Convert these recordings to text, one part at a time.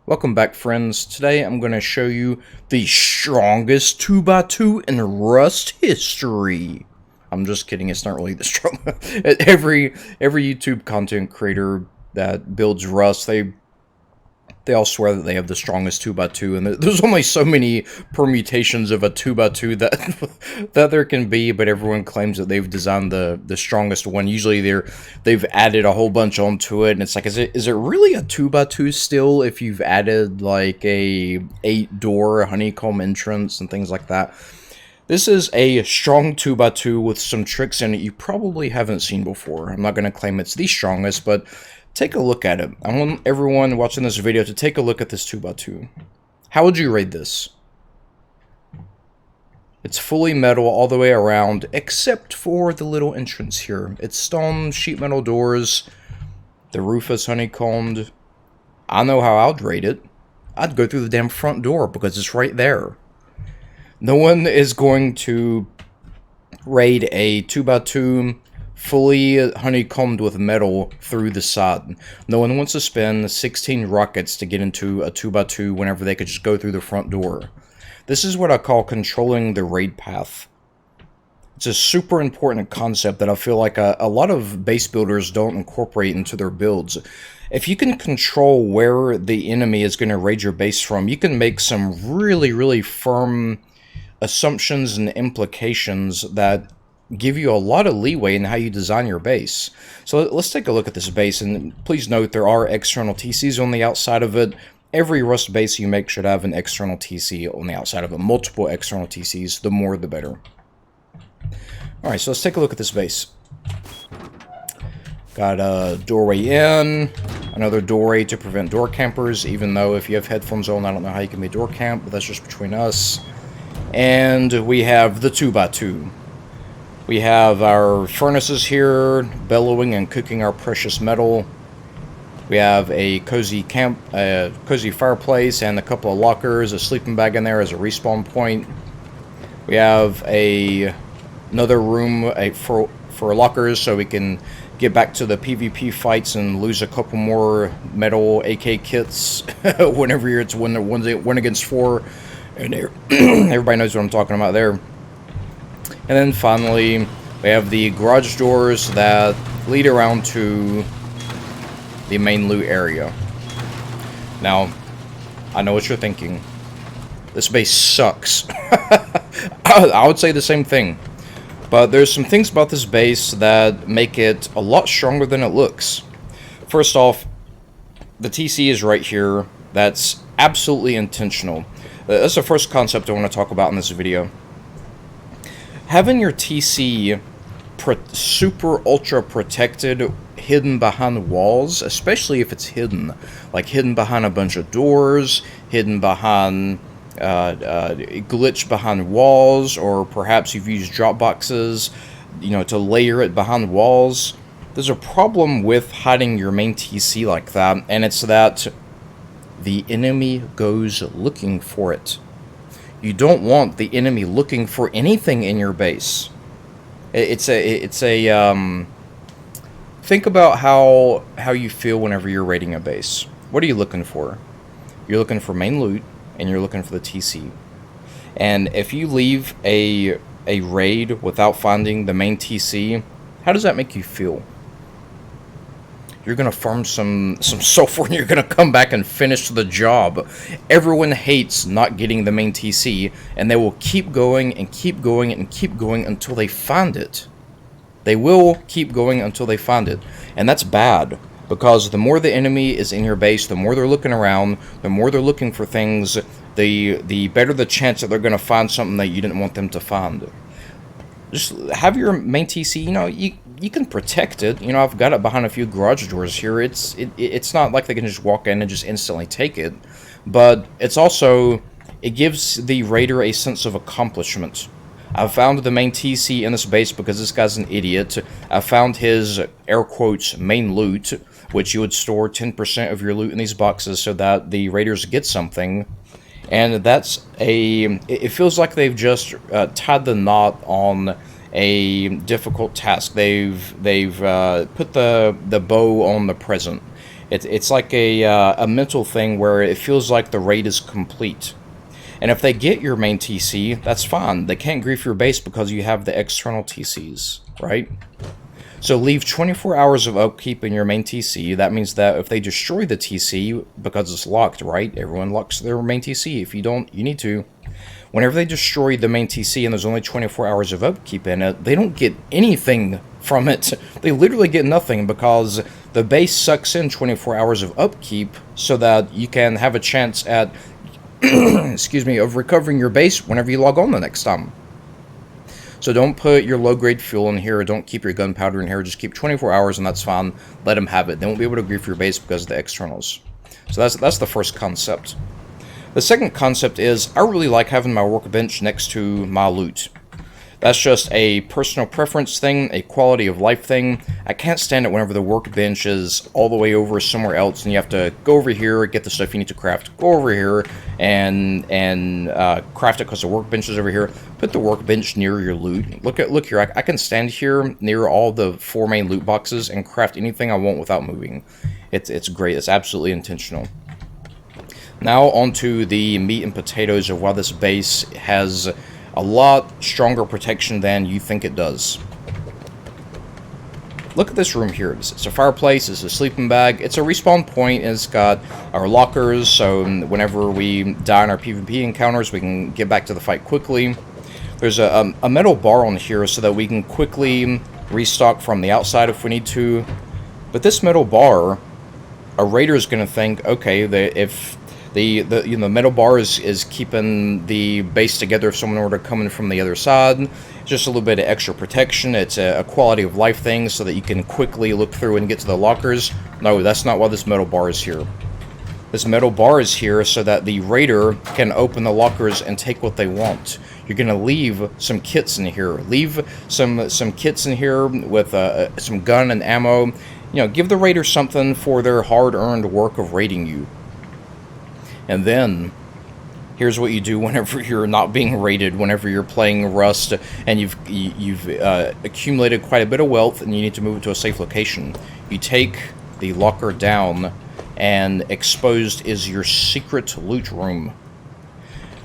Welcome back, friends. Today I'm going to show you the strongest 2x2 in Rust history. I'm just kidding, it's not really the strong. every YouTube content creator that builds Rust, they all swear that they have the strongest 2x2, and there's only so many permutations of a 2x2 that there can be, but everyone claims that they've designed the strongest one. Usually they've added a whole bunch onto it, and it's like, is it really a 2x2 still if you've added like a 8-door honeycomb entrance and things like that? This is a strong 2x2 with some tricks in it you probably haven't seen before. I'm not going to claim it's the strongest, but take a look at it. I want everyone watching this video to take a look at this 2x2. How would you rate this? It's fully metal all the way around, except for the little entrance here. It's stone sheet metal doors. The roof is honeycombed. I know how I'd rate it. I'd go through the damn front door because it's right there. No one is going to raid a 2x2 fully honeycombed with metal through the side. No one wants to spend 16 rockets to get into a 2x2 whenever they could just go through the front door. This is what I call controlling the raid path. It's a super important concept that I feel like a lot of base builders don't incorporate into their builds. If you can control where the enemy is going to raid your base from, you can make some really firm assumptions and implications that give you a lot of leeway in how you design your base. So let's take a look at this base, and please note there are external TCs on the outside of it. Every Rust base you make should have an external TC on the outside of it. Multiple external TCs, the more the better. Alright, so let's take a look at this base. Got a doorway in, another doorway to prevent door campers, even though if you have headphones on, I don't know how you can be door camp, but that's just between us. And we have the 2x2. We have our furnaces here, bellowing and cooking our precious metal. We have a cozy cozy fireplace and a couple of lockers, a sleeping bag in there as a respawn point. We have another room for lockers so we can get back to the PvP fights and lose a couple more metal AK kits whenever it's one against 4. And everybody knows what I'm talking about there. And then finally, we have the garage doors that lead around to the main loot area. Now, I know what you're thinking. This base sucks. I would say the same thing. But there's some things about this base that make it a lot stronger than it looks. First off, the TC is right here. That's absolutely intentional. That's the first concept I want to talk about in this video. Having your TC super ultra protected, hidden behind walls, especially if it's hidden, like hidden behind a bunch of doors, hidden behind glitch behind walls, or perhaps you've used drop boxes, to layer it behind walls. There's a problem with hiding your main TC like that, and it's that the enemy goes looking for it. You don't want the enemy looking for anything in your base. It's a think about how you feel whenever you're raiding a base. What are you looking for? You're looking for main loot, and you're looking for the TC. And if you leave a raid without finding the main TC, how does that make you feel? You're going to farm some sulfur and you're going to come back and finish the job. Everyone hates not getting the main TC, and they will keep going and keep going and keep going until they find it. They will keep going until they find it. And that's bad, because the more the enemy is in your base, the more they're looking around, the more they're looking for things, the better the chance that they're going to find something that you didn't want them to find. Just have your main TC, you can protect it. I've got it behind a few garage doors here. It's not like they can just walk in and just instantly take it. But it's also, it gives the raider a sense of accomplishment. I found the main TC in this base because this guy's an idiot. I found his, air quotes, main loot, which you would store 10% of your loot in these boxes so that the raiders get something. And it feels like they've just tied the knot on a difficult task. They've put the bow on the present, It's like a mental thing where it feels like the raid is complete. And if they get your main TC, that's fine. They can't grief your base because you have the external TCs, right? So leave 24 hours of upkeep in your main TC. That means that if they destroy the TC, because it's locked, right? Everyone locks their main TC. If you don't, you need to. Whenever they destroy the main TC and there's only 24 hours of upkeep in it, they don't get anything from it. They literally get nothing because the base sucks in 24 hours of upkeep so that you can have a chance at, excuse me, of recovering your base whenever you log on the next time. So don't put your low-grade fuel in here, don't keep your gunpowder in here, just keep 24 hours and that's fine. Let them have it. They won't be able to grief your base because of the externals. So that's the first concept. The second concept is, I really like having my workbench next to my loot. That's just a personal preference thing, a quality of life thing. I can't stand it whenever the workbench is all the way over somewhere else and you have to go over here, get the stuff you need to craft, go over here, and craft it because the workbench is over here. Put the workbench near your loot. Look here, I can stand here near all the 4 main loot boxes and craft anything I want without moving. It's great, it's absolutely intentional. Now onto the meat and potatoes of why this base has a lot stronger protection than you think it does. Look at this room here. It's a fireplace, it's a sleeping bag, it's a respawn point, and it's got our lockers, so whenever we die in our PvP encounters, we can get back to the fight quickly. There's a metal bar on here so that we can quickly restock from the outside if we need to. But this metal bar, a raider is going to think, okay, if the metal bar is keeping the base together if someone were to come in from the other side. Just a little bit of extra protection. It's a quality of life thing so that you can quickly look through and get to the lockers. No, that's not why this metal bar is here. This metal bar is here so that the raider can open the lockers and take what they want. You're going to leave some kits in here. Leave some kits in here with some gun and ammo. You know, give the raider something for their hard-earned work of raiding you. And then, here's what you do whenever you're not being raided, whenever you're playing Rust, and you've accumulated quite a bit of wealth, and you need to move it to a safe location. You take the locker down, and exposed is your secret loot room.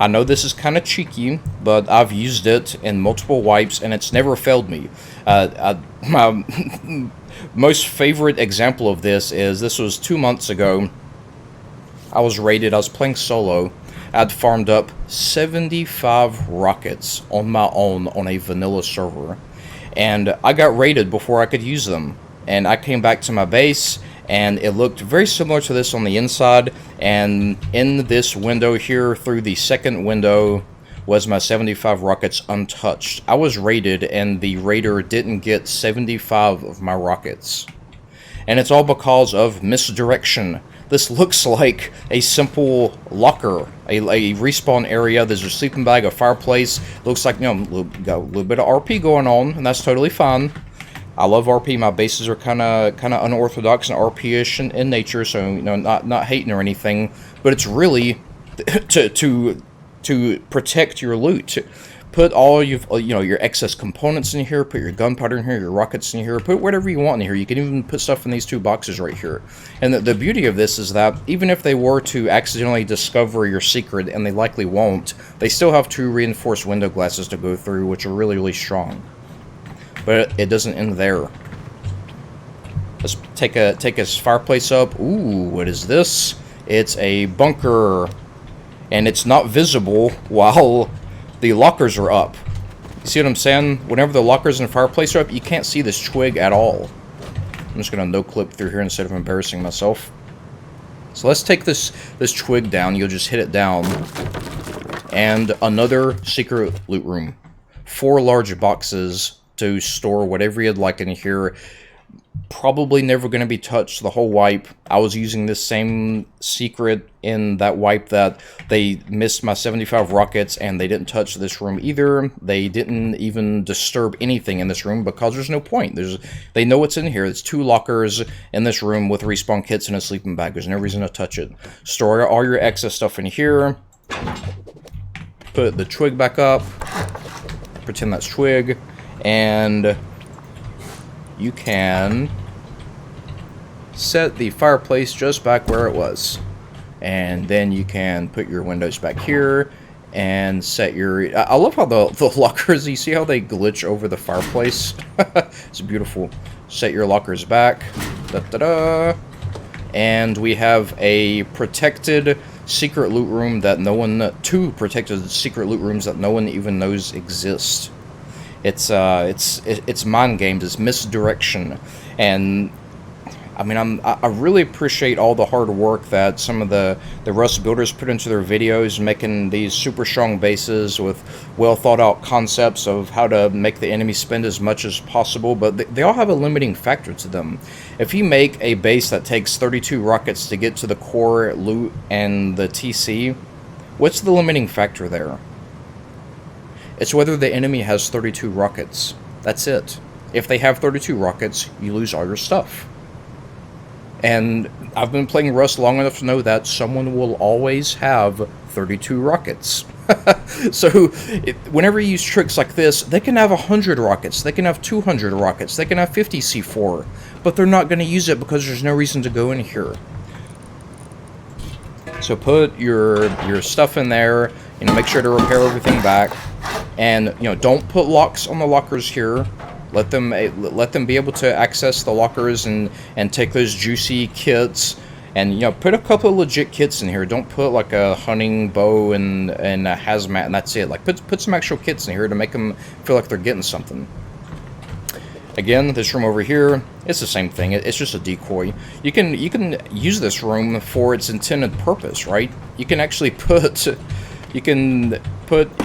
I know this is kind of cheeky, but I've used it in multiple wipes, and it's never failed me. My most favorite example of this was 2 months ago. I was raided, I was playing solo. I'd farmed up 75 rockets on my own on a vanilla server. And I got raided before I could use them. And I came back to my base, and it looked very similar to this on the inside. And in this window here, through the second window, was my 75 rockets untouched. I was raided, and the raider didn't get 75 of my rockets. And it's all because of misdirection. This looks like a simple locker, a respawn area. There's a sleeping bag, a fireplace. Looks like, you know, got a little bit of RP going on, and that's totally fine. I love RP. My bases are kind of unorthodox and RP-ish in nature, so you know, not hating or anything. But it's really to protect your loot. Put all your excess components in here, put your gunpowder in here, your rockets in here, put whatever you want in here. You can even put stuff in these 2 boxes right here. And the beauty of this is that even if they were to accidentally discover your secret, and they likely won't, they still have 2 reinforced window glasses to go through, which are really, really strong. But it doesn't end there. Let's take a fireplace up. Ooh, what is this? It's a bunker. And it's not visible while the lockers are up. You see what I'm saying? Whenever the lockers and fireplace are up, you can't see this twig at all. I'm just gonna no-clip through here instead of embarrassing myself. So let's take this twig down. You'll just hit it down. And another secret loot room. 4 large boxes to store whatever you'd like in here. Probably never going to be touched the whole wipe. I was using this same secret in that wipe that they missed my 75 rockets, and they didn't touch this room either. They didn't even disturb anything in this room because there's no point. They know what's in here. It's 2 lockers in this room with respawn kits and a sleeping bag. There's no reason to touch it. Store all your excess stuff in here. Put the twig back up. Pretend that's twig. And you can set the fireplace just back where it was. And then you can put your windows back here and set your... I love how the lockers, you see how they glitch over the fireplace? It's beautiful. Set your lockers back. Da-da-da. And we have a protected secret loot room that no one... Two protected secret loot rooms that no one even knows exist. It's mind games. It's misdirection. And... I mean, I really appreciate all the hard work that some of the Rust builders put into their videos, making these super strong bases with well thought out concepts of how to make the enemy spend as much as possible, but they all have a limiting factor to them. If you make a base that takes 32 rockets to get to the core loot and the TC, what's the limiting factor there? It's whether the enemy has 32 rockets. That's it. If they have 32 rockets, you lose all your stuff. And I've been playing Rust long enough to know that someone will always have 32 rockets. So, whenever you use tricks like this, they can have 100 rockets, they can have 200 rockets, they can have 50 C4, but they're not going to use it because there's no reason to go in here. So put your stuff in there, you know, make sure to repair everything back, and, you know, don't put locks on the lockers here. Let them be able to access the lockers and take those juicy kits, and, you know, put a couple of legit kits in here. Don't put like a hunting bow and a hazmat and that's it. Like put some actual kits in here to make them feel like they're getting something. Again, this room over here, it's the same thing. It's just a decoy. You can use this room for its intended purpose, right? You can actually put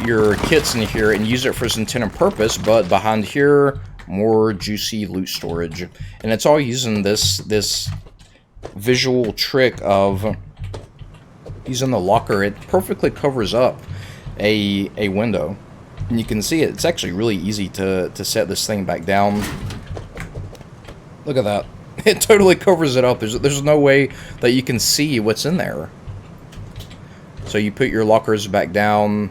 your kits in here and use it for its intended purpose, but behind here, more juicy loot storage. And it's all using this visual trick of using the locker. It perfectly covers up a window. And you can see it's actually really easy to set this thing back down. Look at that. It totally covers it up. There's no way that you can see what's in there. So you put your lockers back down.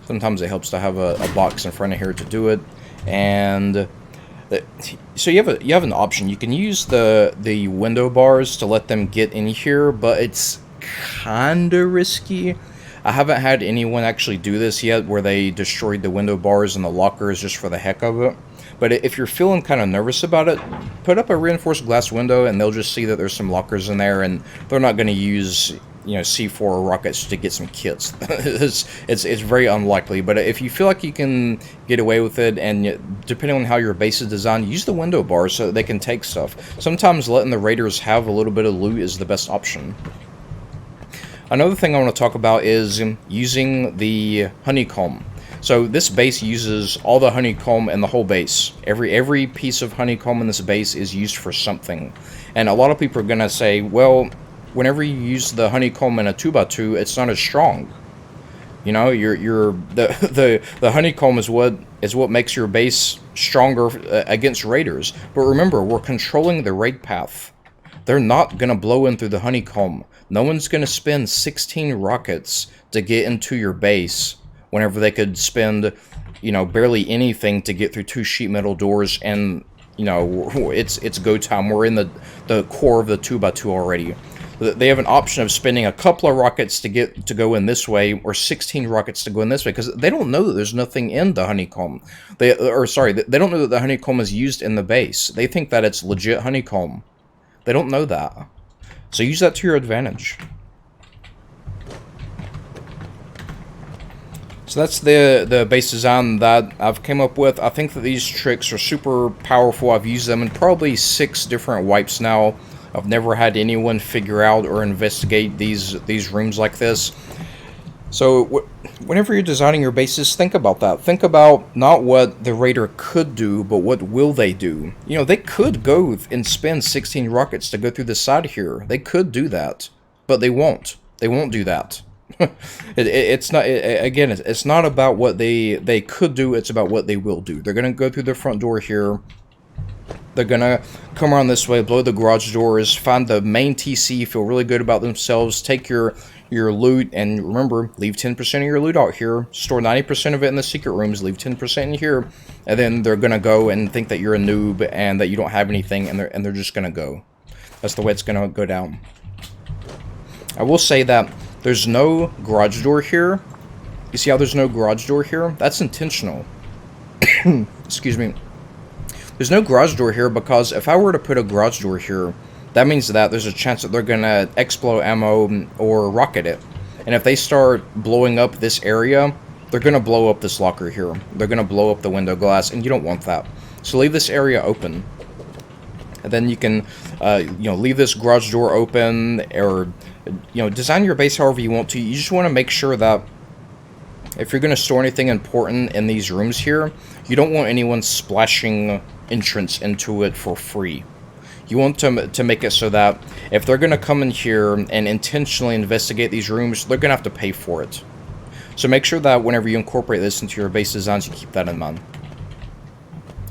Sometimes it helps to have a box in front of here to do it. And so you have an option. You can use the window bars to let them get in here, but it's kinda risky. I haven't had anyone actually do this yet where they destroyed the window bars and the lockers just for the heck of it. But if you're feeling kind of nervous about it, put up a reinforced glass window and they'll just see that there's some lockers in there, and they're not going to use, you know, C4 rockets to get some kits. it's very unlikely. But if you feel like you can get away with it, and depending on how your base is designed, use the window bars so that they can take stuff. Sometimes letting the raiders have a little bit of loot is the best option. Another thing I want to talk about is using the honeycomb. So this base uses all the honeycomb in the whole base. Every piece of honeycomb in this base is used for something. And a lot of people are going to say, well, whenever you use the honeycomb in a 2x2, it's not as strong. You know, the honeycomb is what makes your base stronger against raiders. But remember, we're controlling the raid path. They're not going to blow in through the honeycomb. No one's going to spend 16 rockets to get into your base whenever they could spend, you know, barely anything to get through 2 sheet metal doors, and, you know, it's go time. We're in the core of the 2x2 already. They have an option of spending a couple of rockets to go in this way, or 16 rockets to go in this way, because they don't know that there's nothing in the honeycomb. They don't know that the honeycomb is used in the base. They think that it's legit honeycomb. They don't know that. So use that to your advantage. So that's the base design that I've came up with. I think that these tricks are super powerful. I've used them in probably 6 different wipes now. I've never had anyone figure out or investigate these rooms like this. So whenever you're designing your bases, think about that. Think about not what the raider could do, but what will they do. You know, they could go and spend 16 rockets to go through the side here. They could do that, but they won't. They won't do that. It's not. Again, it's not about what they could do. It's about what they will do. They're going to go through the front door here. They're gonna come around this way, blow the garage doors, find the main TC, feel really good about themselves, take your loot, and remember, leave 10% of your loot out here, store 90% of it in the secret rooms, leave 10% in here, and then they're gonna go and think that you're a noob and that you don't have anything, and they're just gonna go. That's the way it's gonna go down. I will say that there's no garage door here. You see how there's no garage door here? That's intentional. Excuse me. There's no garage door here because if I were to put a garage door here, that means that there's a chance that they're going to explode ammo or rocket it. And if they start blowing up this area, they're going to blow up this locker here. They're going to blow up the window glass, and you don't want that. So leave this area open. And then you can, leave this garage door open, or, design your base however you want to. You just want to make sure that if you're going to store anything important in these rooms here, you don't want anyone splashing entrance into it for free. You want to make it so that if they're going to come in here and intentionally investigate these rooms, they're going to have to pay for it. So make sure that whenever you incorporate this into your base designs, you keep that in mind.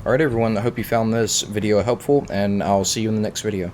Alright everyone, I hope you found this video helpful, and I'll see you in the next video.